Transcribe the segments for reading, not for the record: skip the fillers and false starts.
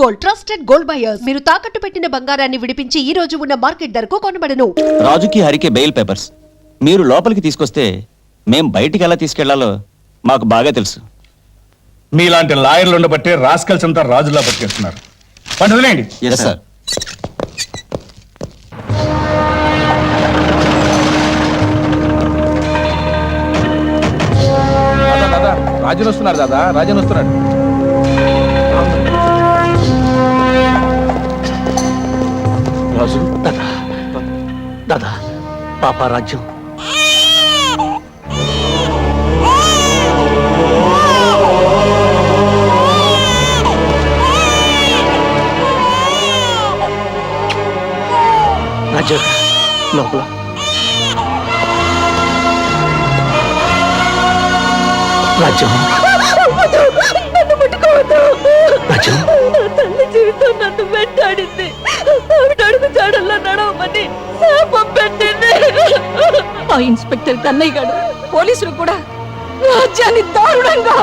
Gold, trusted gold buyers. మీరు తాకట్టు పెట్టిన బంగారాన్ని విడిపించి ఈ రోజు ఉన్న మార్కెట్ ధరకు కొనబడను. రాజుకి హరికి బెయిల్ పేపర్స్ మీరు లోపలికి తీసుకొస్తే మేం బయటికి ఎలా తీసుకెళ్లాలో మాకు బాగా తెలుసు. మీలాంటి లాయర్లు ఉండబట్టే రాస్కల్స్ అంతా రాజులా బతికేస్తున్నారు. పండి వదిలేయండి. Yes, sir. దాదా రాజన్ వస్తున్నారు, దాదా రాజన్ వస్తున్నాడు. రాజు దాదా దాదా పాపా రాజ్యం రాజ్యం లోపల రాజ్యం నన్ను ముట్టుకోవద్దు. రాజ్యం నా తల్లి జీవితం నన్ను వెంటాడింది. ఆవిడ అడుగు జాడల్లో నడవమని శాపం పెట్టింది. ఆ ఇన్స్పెక్టర్ కన్నయ్య గారు పోలీసులు కూడా రాజ్యాన్ని దారుణంగా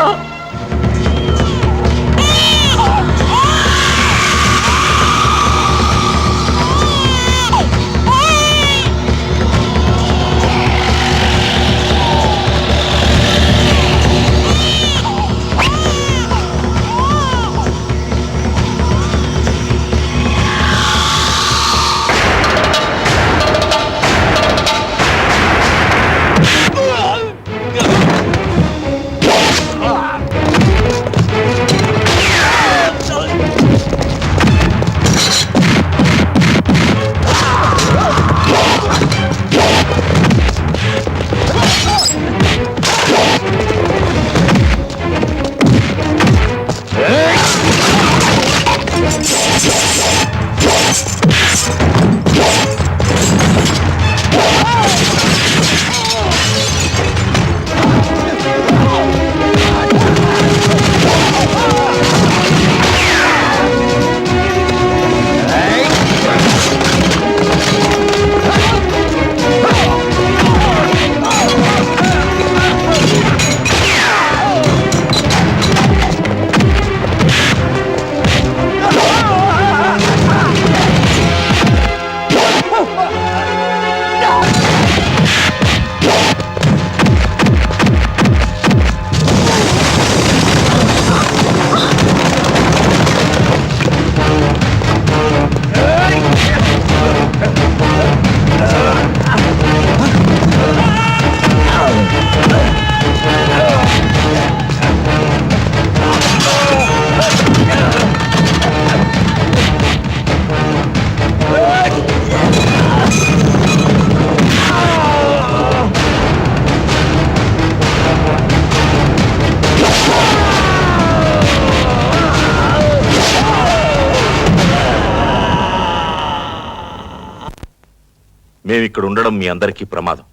మేమిక్కడ ఉండడం మీ అందరికీ ప్రమాదం.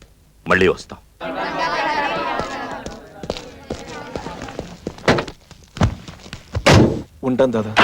మళ్ళీ వస్తాం. ఉంటాను దాదా.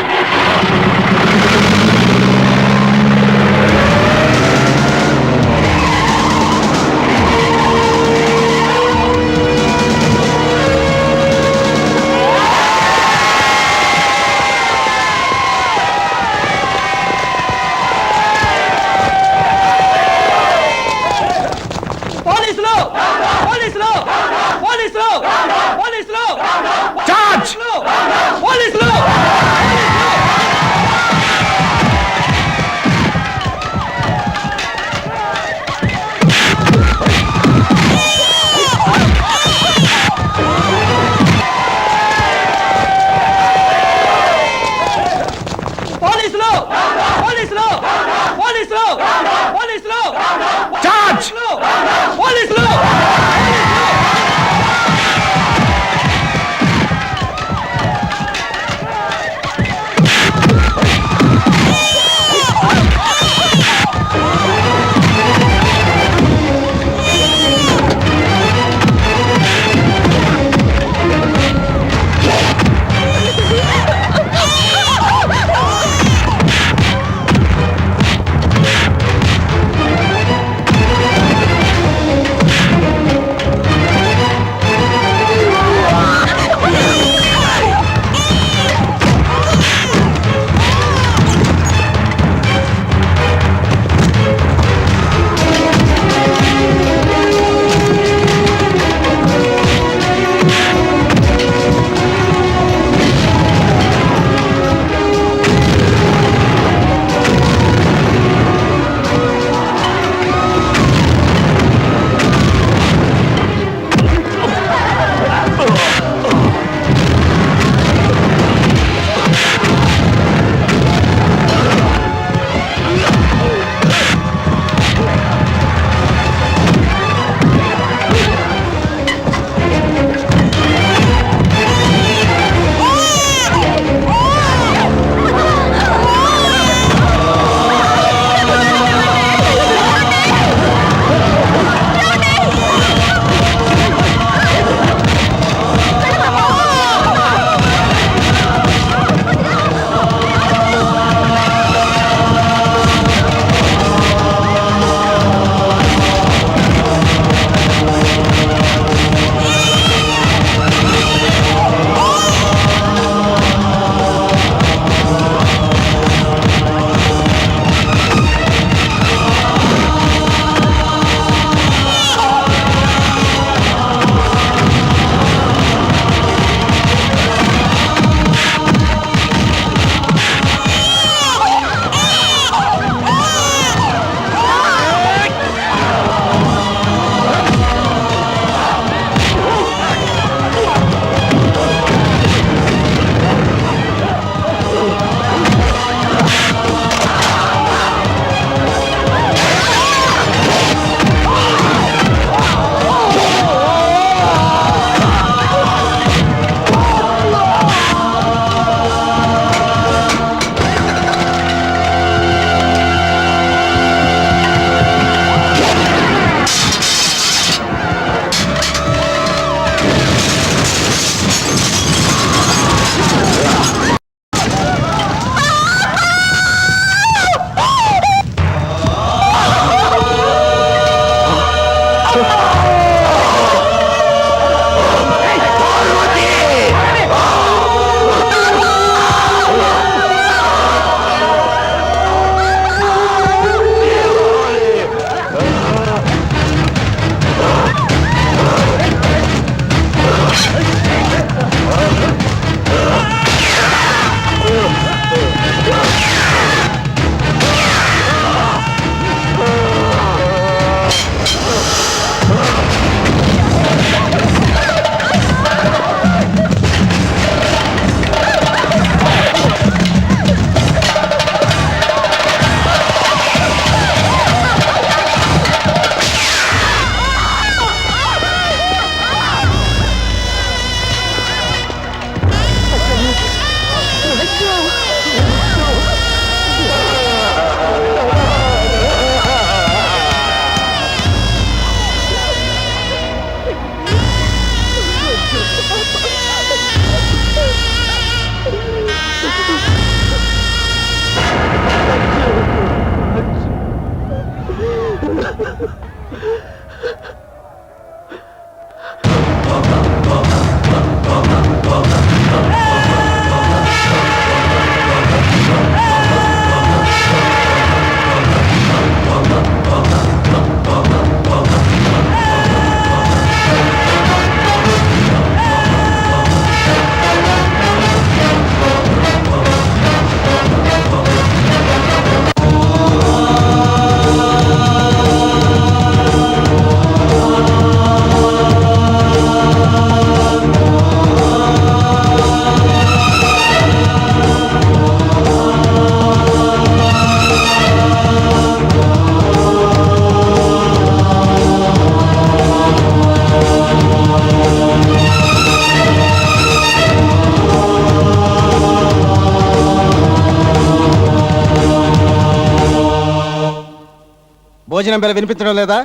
భోజనం బెల వినిపించడం లేదా?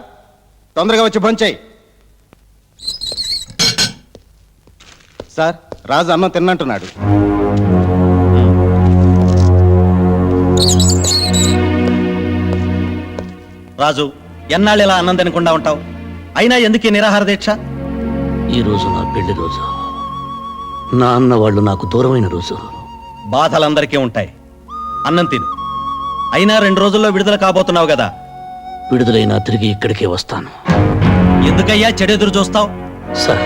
తొందరగా వచ్చి భోంచేయి. సార్, రాజు అన్నం తిన్నంటున్నాడు. రాజు, ఎన్నాళ్ళు ఇలా అన్నం తినకుండా ఉంటావు? అయినా ఎందుకు ఈ నిరాహార దీక్ష? ఈ రోజు నా పెళ్లి రోజు. నా అన్న వాళ్ళు నాకు దూరమైన రోజు. బాధలందరికీ ఉంటాయి. అన్నం తిను. అయినా 2 రోజుల్లో విడుదల కాబోతున్నావు కదా. విడుదలైనా తిరిగి ఇక్కడికే వస్తాను. ఎందుకయ్యా చెడెదురు చూస్తావు? సార్,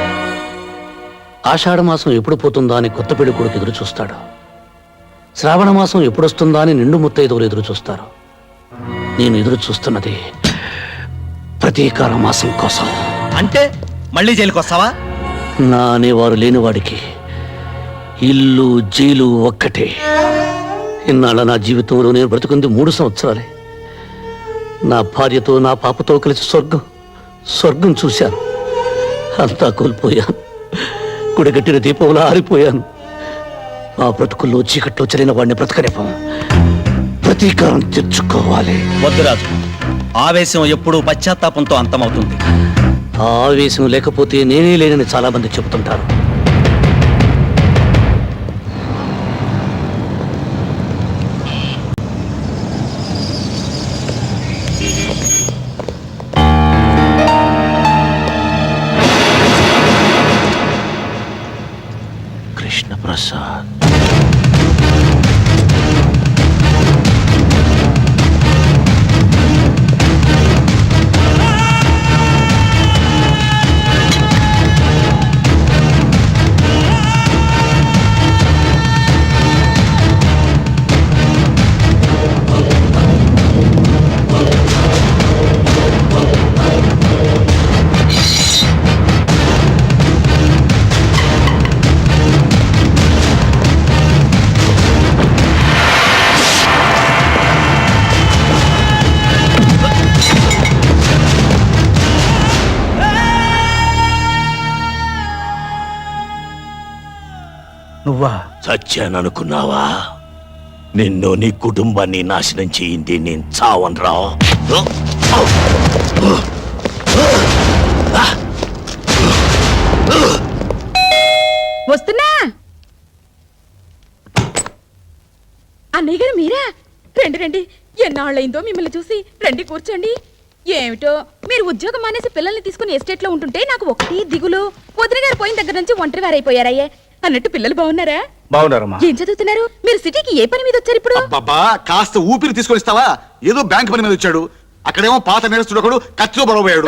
ఆషాఢ మాసం ఎప్పుడు పోతుందా అని కొత్త పెళ్లి కొడుకు ఎదురు చూస్తాడు. శ్రావణ మాసం ఎప్పుడొస్తుందా అని నిండు ముత్తైదువులు ఎదురు చూస్తారు. నేను ఎదురు చూస్తున్నది ప్రతీకార మాసం కోసం. అంటే మళ్ళీ జైలుకి వస్తావా? నా అనేవారు లేనివాడికి ఇల్లు జైలు ఒక్కటే. ఇన్నాళ్ళ నా జీవితంలో నేను బ్రతుకుంది 3 సంవత్సరాలే. నా భార్యతో నా పాపతో కలిసి స్వర్గం చూశాను. అంతా కోల్పోయాను. గుడిగట్టిన దీపంలో ఆరిపోయాను. ఆ బ్రతుకుల్లో చీకట్లో చెరిన వాడిని బ్రతకనివ్వం. ప్రతీకారం తెచ్చుకోవాలి. వద్దురాజు, ఆవేశం ఎప్పుడూ పశ్చాత్తాపంతో అంతమవుతుంది. ఆ ఆవేశం లేకపోతే నేనే లేనని చాలా మంది చెబుతుంటారు. కృష్ణప్రసాద్, నువ్వా? చచ్చాననుకున్నావా? నిన్ను నీ కుటుంబాన్ని నాశనం చేయింది నేను చావనరా. వస్తున్నా. అన్నయ్య గారు మీరా? రండి రండి, ఎన్నాళ్ళైందో మిమ్మల్ని చూసి. రండి కూర్చోండి. ఏమిటో మీరు ఉద్యోగం మానేసి పిల్లల్ని తీసుకుని ఎస్టేట్ లో ఉంటుంటే నాకు ఒకటి దిగులు. వదిన గారు పోయిన దగ్గర నుంచి ఒంటరి వారైపోయారయ్యే. అన్నట్టు పిల్లలు బాగున్నారా? బాగున్నారమ్మా. ఏం చదువుతున్నారు? మీరు సిటీకి ఏ పని మీద వచ్చారు ఇప్పుడు? బాబా, కాస్త ఊపిరి తీసుకొని ఇస్తావా? ఏదో బ్యాంక్ పని మీద వచ్చాడు. అక్కడేమో పాత నేరస్తుడు ఒకడు కత్తిలో బలపోయాడు.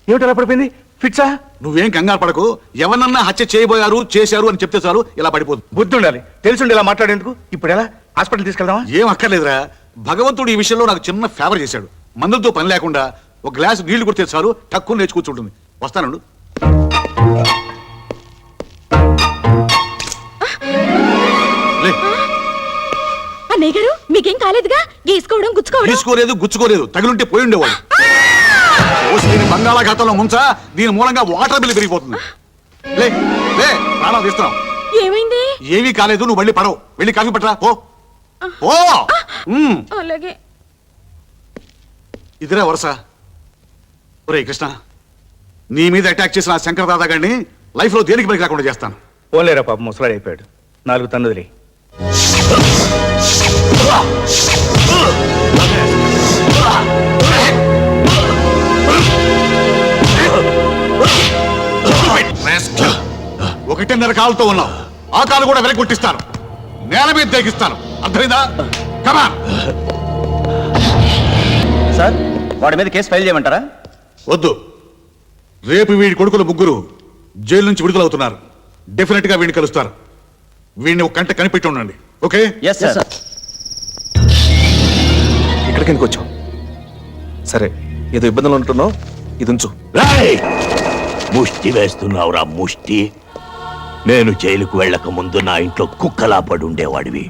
ఏమిటి అలా పడిపోయింది? ఫిట్సా? నువ్వేం కంగారు పడకు. ఎవరన్నా హత్య చేశారు అని చెప్తే చాలు ఇలా పడిపోతుంది. బుద్ధి ఉండాలి. తెలిసిండి ఇలా మాట్లాడేందుకు. ఇప్పుడు ఎలా? హాస్పిటల్ తీసుకెళ్దామా? ఏం అక్కర్లేదురా. భగవంతుడు ఈ విషయంలో నాకు చిన్న ఫేవర్ చేశాడు. మందులతో పని లేకుండా ఒక గ్లాసు నీళ్లు కొడితే చాలు టక్కుని లేచి కూర్చుంటుంది. వస్తానండు. అన్నయ్య గారు మీకేం కాలేదుగా? గీసుకోలేదు గుచ్చుకోలేదు. తగిలింటే పోయి ఉండేవాడు. దీని బంగాళాఖాతంలో ముంచా. దీని మూలంగా వాటర్ బిల్ పెరిగిపోతుంది. లే లే, ప్రాణం తీస్తున్నాం. ఏమైంది? ఏమీ కాలేదు. నువ్వు మళ్ళీ పడవు. వెళ్ళి కాఫీ పట్టరా. ఓ అలాగే. ఇదిరా వరుస. ఒరే కృష్ణ, నీ మీద అటాక్ చేసిన ఆ శంకర్ దాదా గారిని లైఫ్ లో దేనికి పనికి రాకుండా చేస్తాను. పోలేరా పాప, ముసలాడు అయిపోయాడు. 4 తన్నుదిలే. ఒకటిన్నర కాలుతో ఉన్నావు, ఆ కాలు కూడా వెనక్కి కొట్టిస్తాను, నేల మీద తెగిస్తాను, అర్థమైందా? కమా. సార్ వాడి మీద కేసు ఫైల్ చేయమంటారా? వద్దు, రేపు వీడి కొడుకులు ముగ్గురు జైలు నుంచి విడుదలవుతున్నారు. డెఫినెట్ గా వీడిని కలుస్తారు. వీడిని ఒక కంట కనిపెట్టి ఉండండి. ఓకే? Yes sir. ఇక్కడికి ఎందుకు వచ్చావు? సరే, ఏదో ఇబ్బందులు ఉంటున్నావు, ఇది ఉంచు. రేయ్! ముష్టి వేస్తున్నావురా ముష్టి. నేను జైలుకు వెళ్ళక ముందు నా ఇంట్లో కుక్కలా పడి ఉండేవాడివి.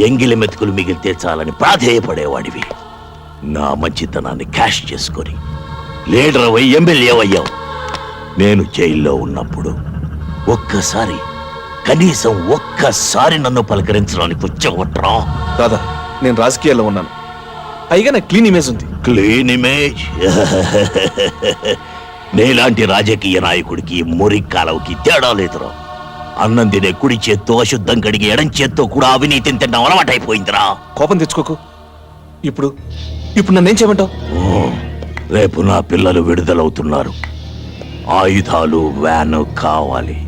ఎంగిలి మెతుకులు మిగిలితే చాలని ప్రాధేయపడేవాడివి. నా మంచితనాన్ని క్యాష్ చేసుకొని లీడర్ అవ్వి ఎమ్మెల్యే అయ్యావు. నేను జైల్లో ఉన్నప్పుడు కనీసం ఒక్కసారి నన్ను పలకరించడానికి వచ్చావట్రా? దాదా, నేను రాజకీయాల్లో ఉన్నాను, పైగా నాకు క్లీన్ ఇమేజ్ ఉంది. Clean image? నీలాంటి రాజకీయ నాయకుడికి మురి కాలవుకి తేడా లేదురా. అన్నం తినే కుడి చేత్తో అశుద్ధం కడిగి ఎడం చేత్తో కూడా అవినీతిని తిన్న అలవాటైపోయిందిరా. కోపం తెచ్చుకోకు. ఇప్పుడు నన్నేం చేయమంటావు? రేపు నా పిల్లలు విడుదలవుతున్నారు. ఆయుధాలు, వ్యాన్ కావాలి.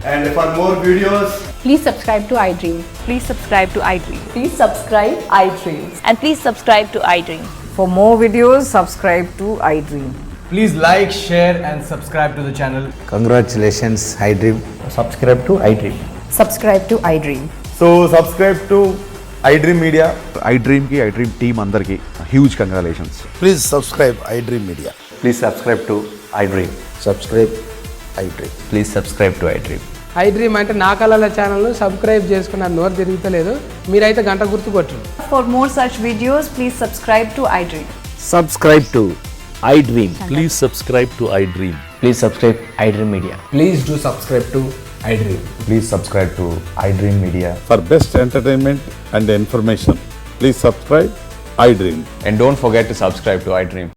Please subscribe to iDream. Please subscribe to iDream. Please subscribe iDream. And please subscribe to iDream. For more videos, subscribe to iDream. Please like, share and subscribe to the channel. Congratulations, iDream. Subscribe to iDream. Subscribe to iDream. So subscribe to iDream Media. iDream ki iDream team andarki huge congratulations. Please subscribe iDream Media. Please subscribe to iDream. Subscribe iDream. Please subscribe to iDream. iDream అంటే నా కళల channel subscribe చేసుకున్న నోరు తిరుగుతలేదు, మీరైతే గంట గుర్తు కొట్టండి. For more such videos, please subscribe to iDream. Subscribe to iDream. Please subscribe to iDream. Please subscribe iDream Media. Please do subscribe to iDream. Please subscribe to iDream Media. For best entertainment and information, please subscribe iDream. And don't forget to subscribe to iDream.